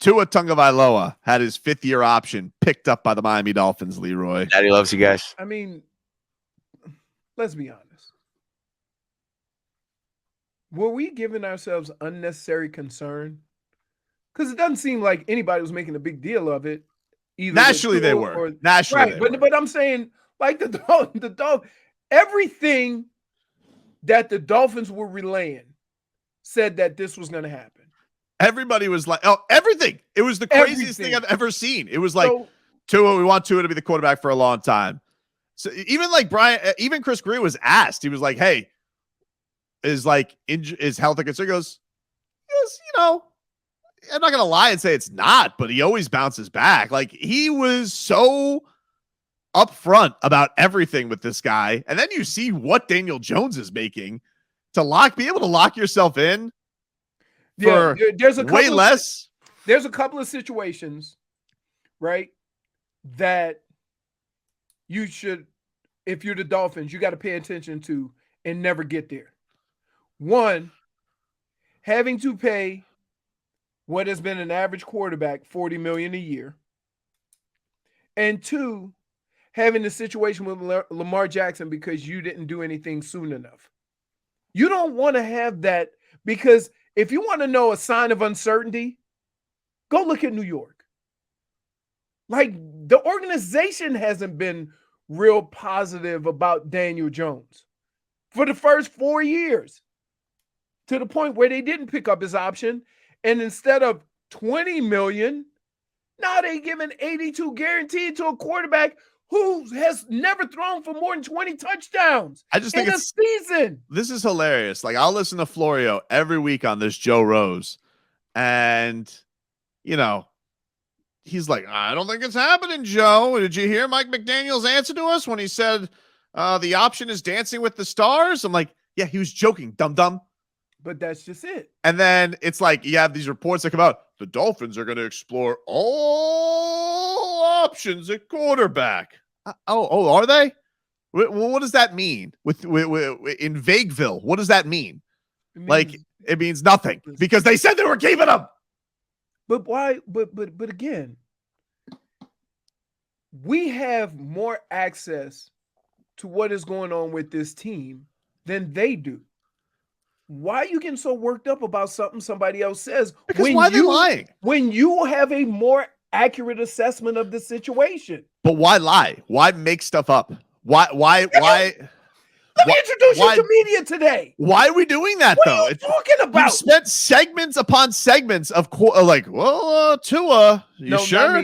Tua Tagovailoa had his 5th-year option picked up by the Miami Dolphins, Leroy. Daddy loves you guys. I mean, let's be honest. Were we giving ourselves unnecessary concern? Because it doesn't seem like anybody was making a big deal of it. Either Nationally, they were. Nationally, right. But I'm saying, like the Dolphins, everything that the Dolphins were relaying said that this was going to happen. Everybody was like, oh, everything. It was the craziest thing I've ever seen. It was like, Tua, we want Tua to be the quarterback for a long time. So even like even Chris Greer was asked, he was like, hey, is health a concern? He goes, yes, I'm not going to lie and say it's not, but he always bounces back. Like, he was so upfront about everything with this guy. And then you see what Daniel Jones is making to be able to lock yourself in for there's a couple way less. There's a couple of situations, right, that you should, if you're the Dolphins, you got to pay attention to and never get there. One, having to pay what has been an average quarterback $40 million a year. And two, having the situation with Lamar Jackson because you didn't do anything soon enough. You don't want to have that, because if you want to know a sign of uncertainty, go look at New York. Like, the organization hasn't been real positive about Daniel Jones for the first 4 years, to the point where they didn't pick up his option. And instead of $20 million, now they giving 82 guaranteed to a quarterback who has never thrown for more than 20 touchdowns I just think in a season. This is hilarious. Like, I'll listen to Florio every week on this Joe Rose, and he's like, I don't think it's happening, Joe. Did you hear Mike McDaniel's answer to us when he said the option is Dancing with the Stars? I'm like, yeah, he was joking, dum-dum. But that's just it. And then it's like, you have these reports that come out, the Dolphins are going to explore all options at quarterback. Are they? What does that mean? With in Vagueville, what does that mean? It means nothing, because they said they were keeping him. But why? But again, we have more access to what is going on with this team than they do. Why are you getting so worked up about something somebody else says? Because why are they lying? When you have a more accurate assessment of the situation. But why lie? Why make stuff up? Why? Let me introduce you to media today. Why are we doing that, though? What are you talking about? We've spent segments upon segments of Tua. You sure?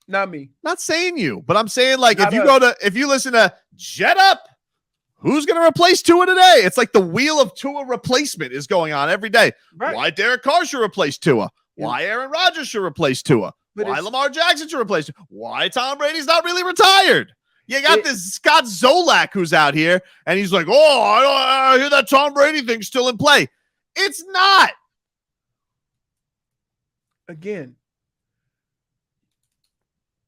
Not me. Not saying you, but I'm saying, like, Not if you listen to Jet Up, who's going to replace Tua today? It's like the wheel of Tua replacement is going on every day. Right. Why Derek Carr should replace Tua? Yeah. Why Aaron Rodgers should replace Tua? Why Lamar Jackson should replace Tua? Why Tom Brady's not really retired? You got this Scott Zolak who's out here, and he's like, I hear that Tom Brady thing's still in play. It's not. Again,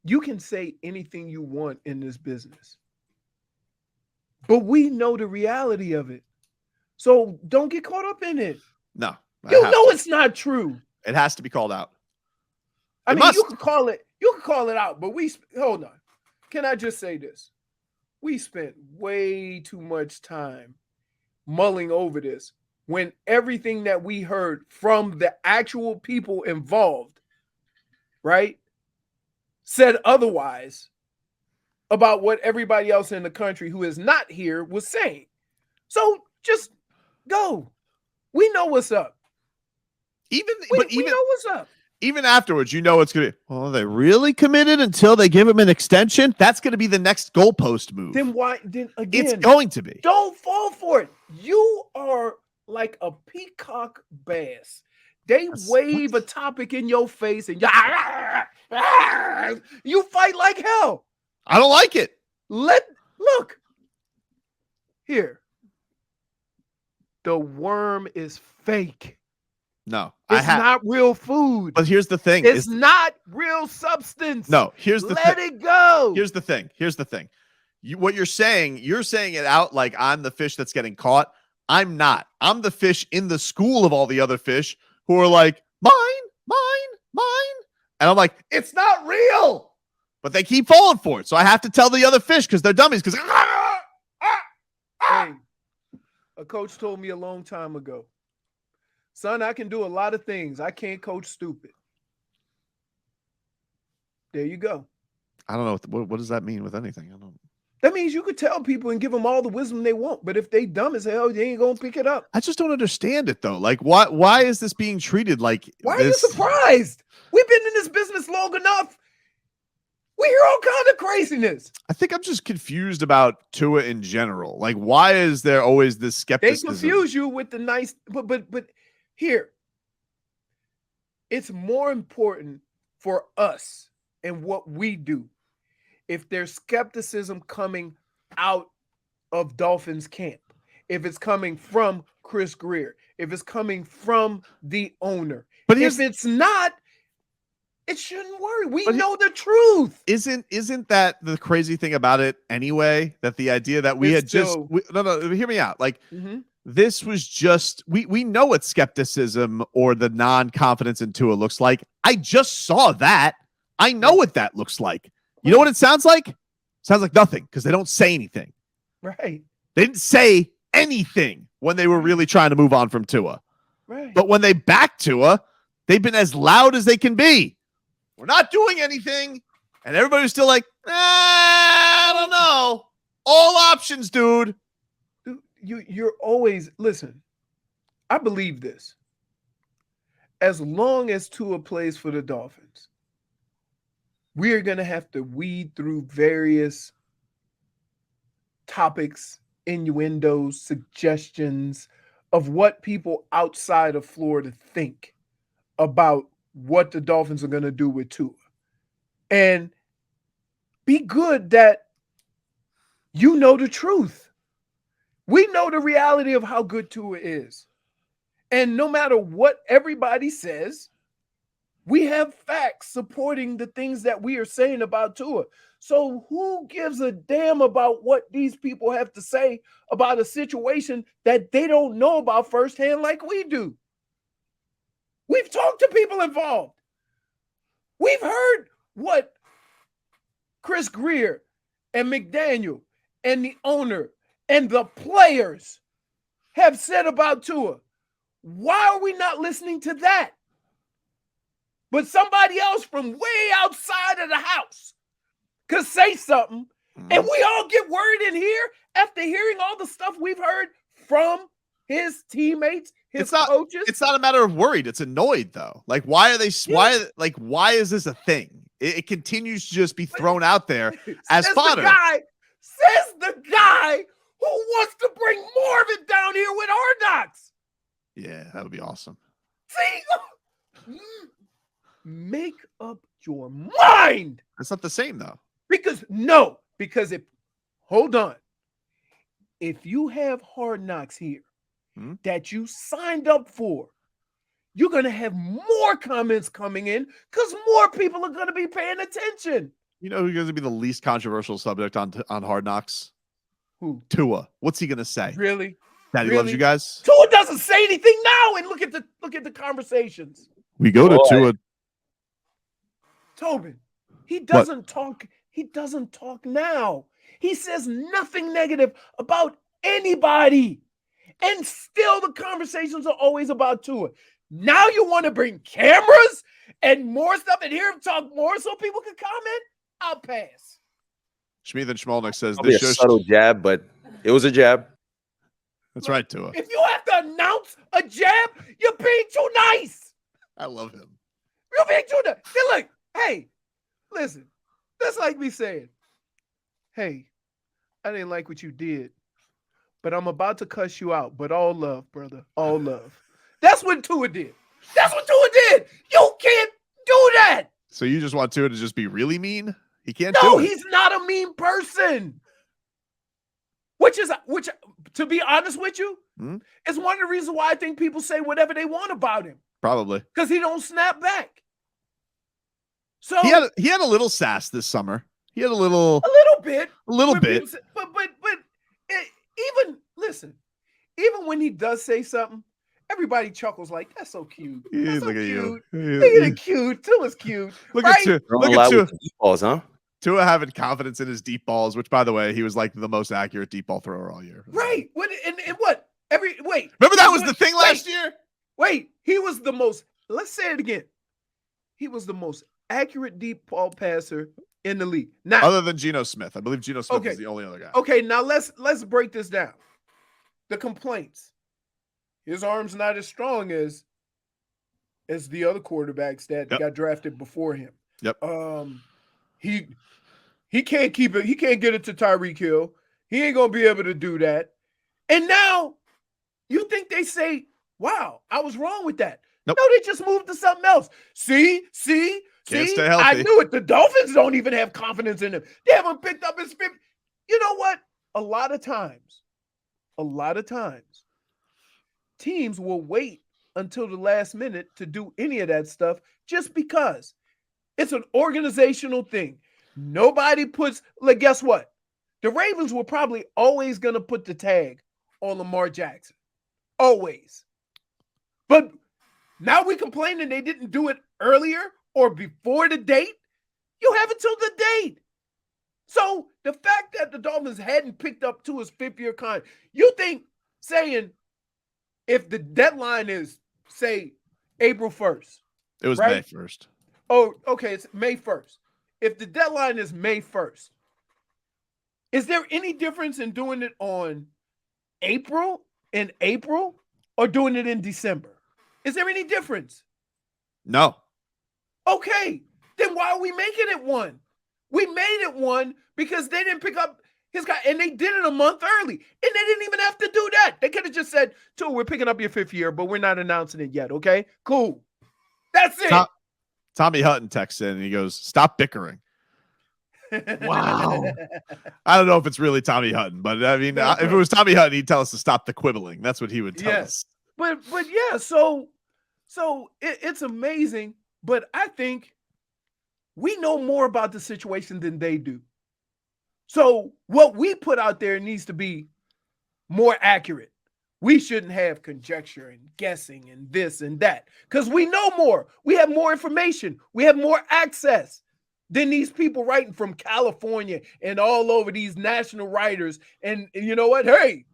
you can say anything you want in this business, but we know the reality of it. So don't get caught up in it. No. It's not true. It has to be called out. You could call it out, but hold on. Can I just say this? We spent way too much time mulling over this when everything that we heard from the actual people involved, right, said otherwise about what everybody else in the country who is not here was saying. So just go. We know what's up. We know what's up. Even afterwards, it's going to be, are they really committed until they give him an extension? That's going to be the next goalpost move. Then why? Then again, it's going to be. Don't fall for it. You are like a peacock bass. They wave a topic in your face and you fight like hell. I don't like it. Look here. The worm is fake. No, it's not real food. But here's the thing. It's not real substance. No, let it go. Here's the thing. What you're saying it out like I'm the fish that's getting caught. I'm not. I'm the fish in the school of all the other fish who are like, mine. And I'm like, it's not real. But they keep falling for it. So I have to tell the other fish because they're dummies. Because hey, a coach told me a long time ago, son, I can do a lot of things. I can't coach stupid. There you go. I don't know. What does that mean with anything? I don't. That means you could tell people and give them all the wisdom they want. But if they dumb as hell, they ain't going to pick it up. I just don't understand it, though. Like, why is this being treated like Why this? are you surprised? We've been in this business long enough. We hear all kinds of craziness. I think I'm just confused about Tua in general. Like, why is there always this skepticism? They confuse you with the nice, but here, it's more important for us and what we do. If there's skepticism coming out of Dolphins camp, if it's coming from Chris Greer, if it's coming from the owner, but if it's not, it shouldn't worry. We know the truth. Isn't that the crazy thing about it anyway? That the idea that we had no, hear me out. Like this was just we know what skepticism or the non-confidence in Tua looks like. I just saw that. I know what that looks like. You know what it sounds like? It sounds like nothing because they don't say anything. Right. They didn't say anything when they were really trying to move on from Tua. Right. But when they back Tua, they've been as loud as they can be. We're not doing anything. And everybody's still like, I don't know. All options, dude. You're always, listen, I believe this. As long as Tua plays for the Dolphins, we are going to have to weed through various topics, innuendos, suggestions of what people outside of Florida think about what the Dolphins are going to do with Tua. And be good that you know the truth. We know the reality of how good Tua is. And no matter what everybody says, we have facts supporting the things that we are saying about Tua. So who gives a damn about what these people have to say about a situation that they don't know about firsthand like we do? We've talked to people involved. We've heard what Chris Greer and McDaniel and the owner and the players have said about Tua. Why are we not listening to that? But somebody else from way outside of the house could say something, and we all get worried in here after hearing all the stuff we've heard from his teammates, his coaches. It's not a matter of worried. It's annoyed, though. Like, why are they? Yeah. Why is this a thing? It continues to just be thrown out there as fodder. Says the guy who wants to bring more of it down here with Hard Knocks. Yeah, that would be awesome. See, make up your mind. It's not the same, though. Because hold on. If you have Hard Knocks here that you signed up for, you're going to have more comments coming in because more people are going to be paying attention. You know who's going to be the least controversial subject on Hard Knocks? Who? Tua. What's he going to say? Really? Daddy loves you guys. Tua doesn't say anything now, and look at the conversations. We go to Tua. Tobin, he doesn't talk. He doesn't talk now. He says nothing negative about anybody. And still the conversations are always about Tua. Now you want to bring cameras and more stuff and hear him talk more so people can comment? I'll pass. Schmeeth and Schmolnick says this show subtle jab, but it was a jab. That's right, Tua. If you have to announce a jab, you're being too nice. I love him. You're being too nice. See, look, hey, listen. That's like me saying, hey, I didn't like what you did, but I'm about to cuss you out. But all love, brother. All love. That's what Tua did. That's what Tua did. You can't do that. So you just want Tua to just be really mean? He can't do it. No, he's not a mean person. Which, to be honest with you, is one of the reasons why I think people say whatever they want about him. Probably. Because he don't snap back. So he had a little sass this summer. He had a little bit. Say, but even when he does say something everybody chuckles like, that's so cute. He's That's so looking at cute. you. Look at it cute. Tua's cute. Look right? at Tua. Throwing Look a lot at Tua. with the deep balls, huh? Tua having confidence in his deep balls, which, by the way, he was like the most accurate deep ball thrower all year. Right. And what? Remember that was the thing last year? Wait, he was the most, let's say it again. He was the most accurate deep ball passer in the league. Now, other than Geno Smith. I believe Geno Smith is the only other guy. Okay, now let's break this down. The complaints. His arm's not as strong as the other quarterbacks that got drafted before him. Yep. He can't keep it. He can't get it to Tyreek Hill. He ain't gonna be able to do that. And now you think they say, wow, I was wrong with that. Nope. No, they just moved to something else. See? Can't stay healthy. I knew it. The Dolphins don't even have confidence in him. They haven't picked up his fifth. You know what? A lot of times, teams will wait until the last minute to do any of that stuff just because it's an organizational thing. Nobody puts, like, guess what? The Ravens were probably always going to put the tag on Lamar Jackson. Always. But now we complaining they didn't do it earlier or before the date. You have until the date. So the fact that the Dolphins hadn't picked up to his fifth-year contract, you think saying if the deadline is, say, April 1st. It was right? May 1st. Oh, okay, it's May 1st. If the deadline is May 1st, is there any difference in doing it in April or doing it in December? Is there any difference? No. Okay, then why are we making it one? We made it one because they didn't pick up his guy, and they did it a month early, and they didn't even have to do that. They could have just said, Tua, we're picking up your fifth year, but we're not announcing it yet, okay? Cool. That's it. Tommy Hutton texts in, and he goes, stop bickering. Wow. I don't know if it's really Tommy Hutton, but I mean, if it was Tommy Hutton, he'd tell us to stop the quibbling. That's what he would tell us. But yeah, so it's amazing, but I think we know more about the situation than they do. So what we put out there needs to be more accurate. We shouldn't have conjecture and guessing and this and that because we know more. We have more information. We have more access than these people writing from California and all over, these national writers. And you know what? Hey,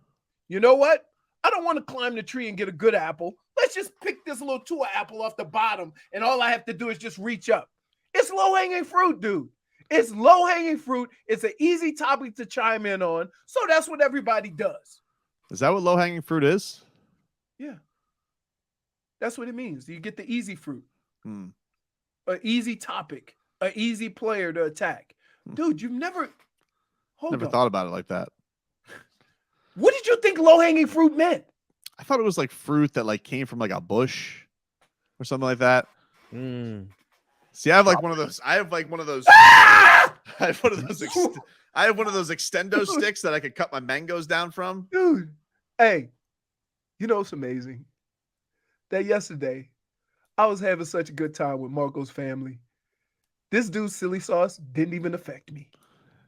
you know what? I don't want to climb the tree and get a good apple. Let's just pick this little Tua apple off the bottom, and all I have to do is just reach up. It's low-hanging fruit, dude. It's low-hanging fruit. It's an easy topic to chime in on, so that's what everybody does. Is that what low-hanging fruit is? Yeah. That's what it means. You get the easy fruit. An easy topic. An easy player to attack. Dude, you've never thought about it like that. What did you think low-hanging fruit meant? I thought it was like fruit that like came from like a bush or something like that. See, I have like one of those. I have one of those extendo sticks that I could cut my mangoes down from. Dude, hey, you know what's amazing? That yesterday, I was having such a good time with Marco's family. This dude's silly sauce didn't even affect me.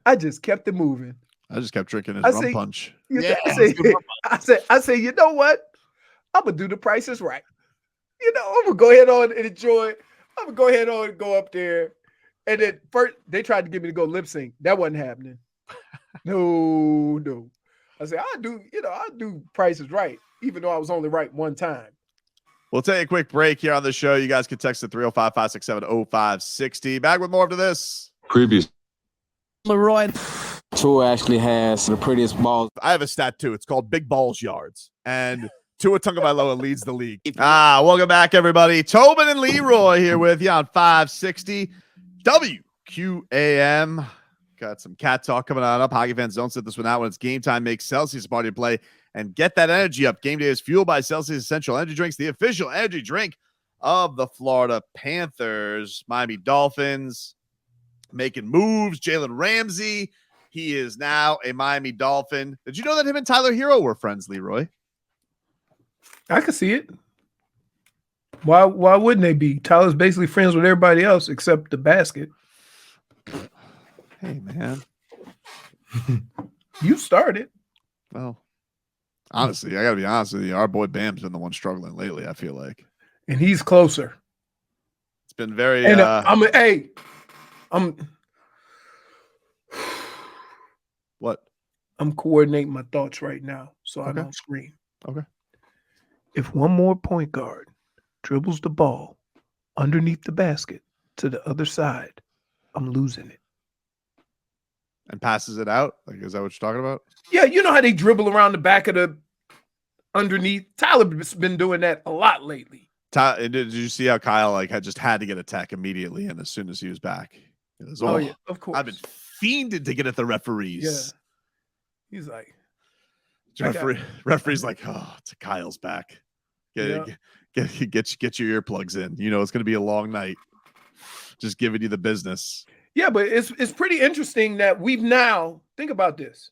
I just kept it moving. I just kept drinking his rum punch. I say, you know what? I'm gonna do the prices right. You know, I'm gonna go ahead on and enjoy. I'm gonna go ahead on and go up there. And then first they tried to get me to go lip sync. That wasn't happening. No. I said, I do prices right, even though I was only right one time. We'll take a quick break here on the show. You guys can text at 305-567-0560. Back with more after this. Previous. Leroy. Tua actually has the prettiest balls. I have a stat too. It's called Big Balls Yards. And Tua Tagovailoa leads the league. Welcome back, everybody. Tobin and Leroy here with you on 560 WQAM. Got some cat talk coming on up. Hockey fans, don't sit this one out when it's game time. Make Celsius a party to play and get that energy up. Game day is fueled by Celsius Essential Energy Drinks, the official energy drink of the Florida Panthers. Miami Dolphins making moves. Jalen Ramsey, he is now a Miami Dolphin. Did you know that him and Tyler Hero were friends, Leroy? I can see it. Why wouldn't they be? Tyler's basically friends with everybody else except the basket. Hey, man. You started. Well, Honestly, I got to be honest with you. Our boy Bam's been the one struggling lately, I feel like. And he's closer. It's been very... And What? I'm coordinating my thoughts right now so I don't scream. Okay. If one more point guard dribbles the ball underneath the basket to the other side, I'm losing it. And passes it out? Like, is that what you're talking about? Yeah, you know how they dribble around the back of the underneath? Tyler's been doing that a lot lately. Did you see how Kyle had to get a tech immediately, and as soon as he was back, he was, yeah, of course. I've been fiended to get at the referees. Yeah, he's like, referee's like, oh, it's Kyle's back. Get your earplugs in. You know it's going to be a long night. Just giving you the business. Yeah, but it's pretty interesting that we've now, think about this.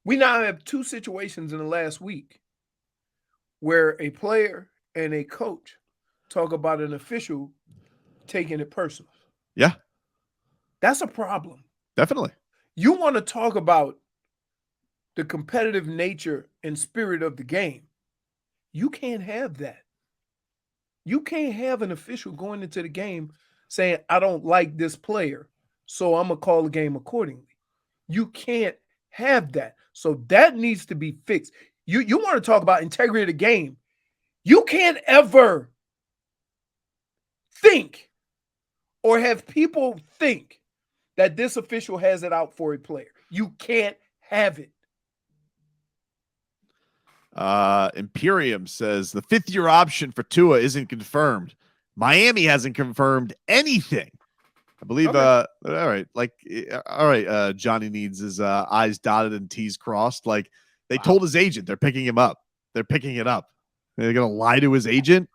We now have two situations in the last week where a player and a coach talk about an official taking it personal. Yeah. That's a problem. Definitely. You want to talk about the competitive nature and spirit of the game. You can't have that. You can't have an official going into the game saying, I don't like this player, so I'm going to call the game accordingly. You can't have that. So that needs to be fixed. You want to talk about integrity of the game. You can't ever think or have people think that this official has it out for a player. You can't have it. Imperium says the 5th-year option for Tua isn't confirmed. Miami hasn't confirmed anything. I believe. All right. Johnny needs his I's dotted and T's crossed. Like they told his agent, they're picking him up. They're picking it up. They're gonna lie to his agent.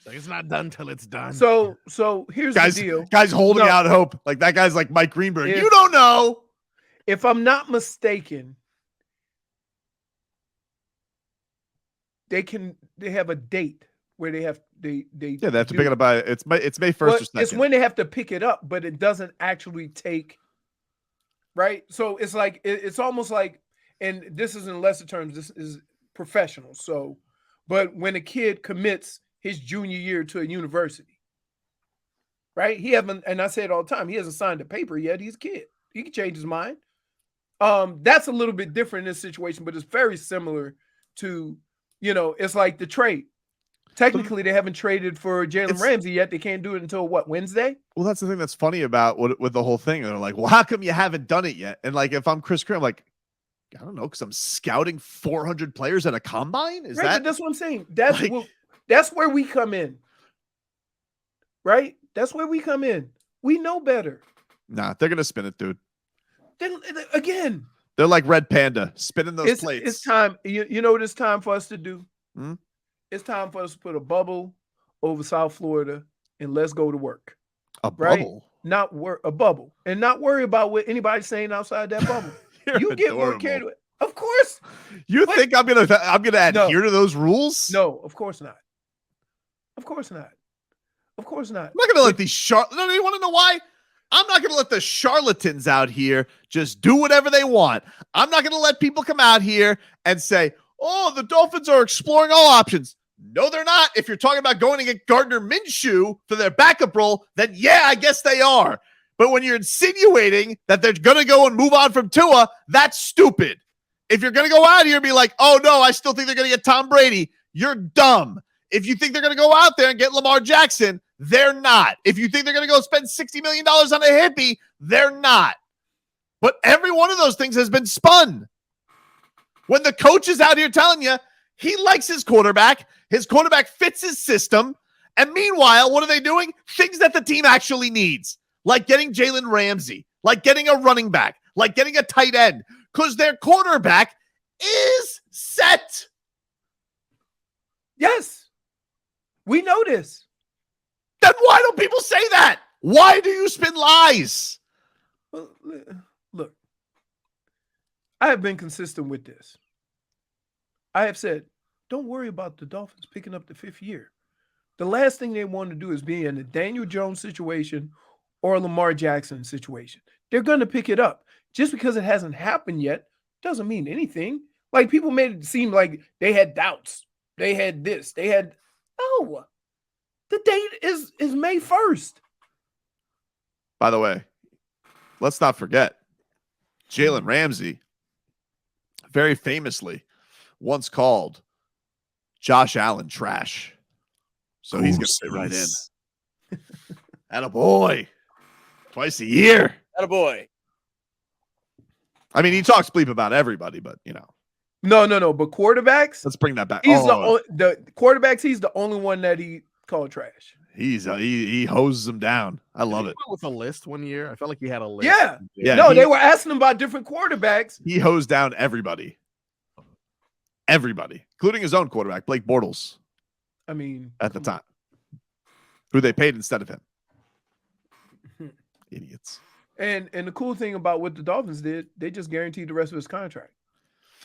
Like it's not done till it's done. So here's the deal. Guys holding out hope. Like that guy's like Mike Greenberg. You don't know. If I'm not mistaken, they have a date where they have they have to pick it up by it's May 1st or 2nd. It's when they have to pick it up, but it doesn't actually take, right? So it's like it's almost like, and this is in lesser terms, this is professional. So, but when a kid commits his junior year to a university, right? He haven't, and I say it all the time, he hasn't signed a paper yet. He's a kid. He can change his mind. That's a little bit different in this situation, but it's very similar to, it's like the trade. Technically, they haven't traded for Jalen Ramsey yet. They can't do it until Wednesday? Well, that's the thing that's funny about with the whole thing. They're like, well, how come you haven't done it yet? And like, if I'm Chris Crew, I'm like, I don't know, because I'm scouting 400 players at a combine. Is that? That's what I'm saying. That's where we come in. Right? That's where we come in. We know better. Nah, they're gonna spin it, dude. Then again, they're like Red Panda spinning those plates. It's time. You know what it's time for us to do? It's time for us to put a bubble over South Florida and let's go to work. A bubble? A bubble. And not worry about what anybody's saying outside that bubble. You get more carried away. Of course. You think I'm gonna adhere to those rules? No, of course not. Of course not. Of course not. I'm not gonna let these No, you want to know why? I'm not gonna let the charlatans out here just do whatever they want. I'm not gonna let people come out here and say, oh, the Dolphins are exploring all options. No, they're not. If you're talking about going to get Gardner Minshew for their backup role, then yeah, I guess they are. But when you're insinuating that they're going to go and move on from Tua, that's stupid. If you're going to go out here and be like, oh, no, I still think they're going to get Tom Brady, you're dumb. If you think they're going to go out there and get Lamar Jackson, they're not. If you think they're going to go spend $60 million on a hippie, they're not. But every one of those things has been spun. When the coach is out here telling you he likes his quarterback fits his system, and meanwhile, what are they doing? Things that the team actually needs, like getting Jalen Ramsey, like getting a running back, like getting a tight end, because their quarterback is set. Yes, we know this. Then why don't people say that? Why do you spin lies? Well, look, I have been consistent with this. I have said, don't worry about the Dolphins picking up the 5th year. The last thing they want to do is be in a Daniel Jones situation or a Lamar Jackson situation. They're going to pick it up. Just because it hasn't happened yet doesn't mean anything. Like people made it seem like they had doubts. They had this. They had no. The date is May 1st. By the way, let's not forget Jalen Ramsey very famously once called Josh Allen trash. So he's going to fit right in. Attaboy. Twice a year. Attaboy. I mean, he talks bleep about everybody, but, you know. No. But quarterbacks, Let's bring that back. He's the quarterbacks. He's the only one that he called trash. He hoses them down. I love it. With a list one year, I felt like he had a list. Yeah. No, they were asking him about different quarterbacks. He hosed down everybody, including his own quarterback, Blake Bortles. I mean, at the time, who they paid instead of him. Idiots. And the cool thing about what the Dolphins did, they just guaranteed the rest of his contract.